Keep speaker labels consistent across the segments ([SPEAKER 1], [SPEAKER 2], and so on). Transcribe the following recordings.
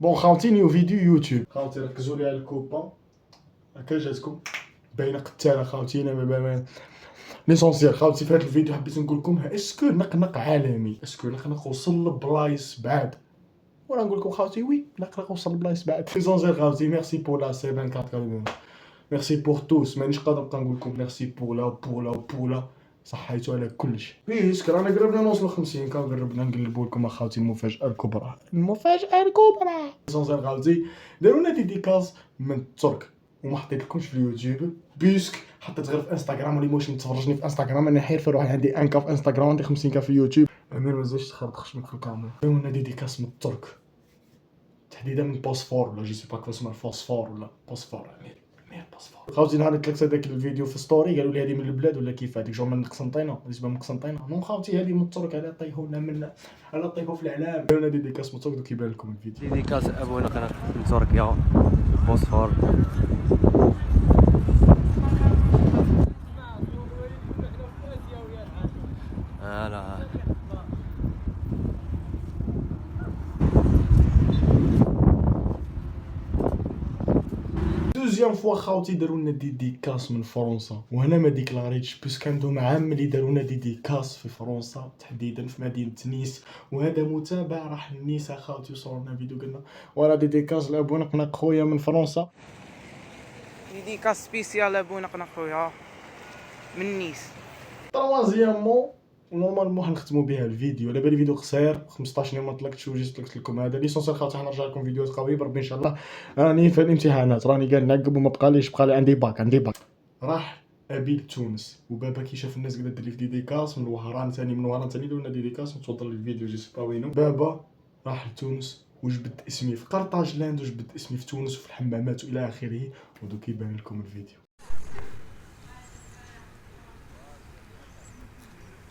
[SPEAKER 1] بون خاوتي نيو فيديو يوتيوب. خاوتي ركزوا لي على الكوبا هكا جاتكم باينه قتاله خاوتي. انا ليسونسيال خاوتي في هذا الفيديو حبيت نقول لكم اسكو نقنق عالمي، اسكو نقنق وصل لبلايص بعاد، وانا نقول لكم خاوتي وي نقنق وصل لبلايص بعاد. ليسونسيال خاوتي ميرسي بور لا سي 24 ميرسي بور توس، مانيش قادر نبقى نقول لكم ميرسي بور لا صحيتو على كلشي. بيسك رانا قربنا نوصلوا 50 قربنا نقلبوا لكم اخاوتي المفاجاه الكبرى، المفاجاه الكبرى. ليسونسيال خاوتي داروا لنا ديديكاز من الترك وما حطيت لكمش في اليوتيوب، بيسك حطيت غير في انستغرام. اللي واش متفرجني في انستغرام انا حير في روحي، عندي 1 كا في انستغرام، عندي 50 كا في يوتيوب. امير مازالش تخربط خشمك في الكاميرا. داروا لنا ديديكاس من الترك، تحديدا من بوسفور ولا جو سي با كيف اسمها، فوسفور ولا بوسفور. امير بوسفور خاوتي نهار قلت لك هذاك الفيديو في ستوري قالوا لي هذه من البلاد ولا كيف هذيك جو من قسنطينه، نسبه من قسنطينه. نو خاوتي هذه من الترك، على طيحونا من على طيحو في الاعلام. داروا لنا ديديكاس من الترك دوك يبان لكم الفيديو.
[SPEAKER 2] ديديكاس ابو نقنق من تركيا بوسفور. هلا
[SPEAKER 1] دوزيام فوا خاوتي داروا لنا ديديكاس من فرنسا، وهنا ما ديكلاريتش بيسك عندهم عام اللي داروا لنا ديديكاس في فرنسا، تحديدا في مدينه نيس. وهذا متابع راح لنيس خاوتي وصور لنا فيديو قلنا ورا ديديكاس لابو نقنق خويا من فرنسا.
[SPEAKER 3] ديديكاس سبيسيال ابو نقنق خويا من نيس.
[SPEAKER 1] طروازيامون نورمالمون حنختموا بها الفيديو، على بالي فيديو قصير 15 يوم ما طلقتش وجيت طلقت لكم هذا ليسونسيال. خاوتي حنرجع لكم فيديوهات قويه بربي ان شاء الله. راني في الامتحانات، راني قاعد نعقب وما بقاليش، بقالي عندي باك. راح ابي لتونس وبابا كي شاف الناس قاعده دير في ديديكاس من وهران ثاني درنا ديديكاس. نتفضل الفيديو جي سي با وينو. بابا راح لتونس وجبد اسمي في قرطاج لاند وجبد اسمي في تونس وفي الحمامات والى اخره، ودوك يبان لكم الفيديو.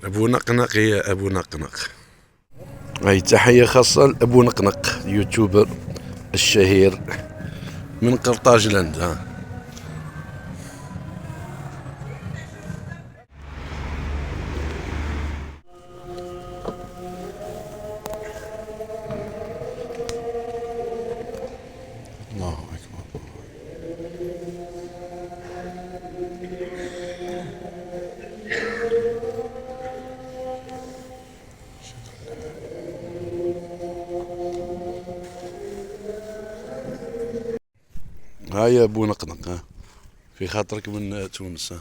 [SPEAKER 4] ابو نقنق يا ابو نقنق. هاي تحية خاصة لابو نقنق يوتيوبر الشهير من قرطاج لاند. الله اكبر. هاي ابو نقنق، في خاطرك من تونس.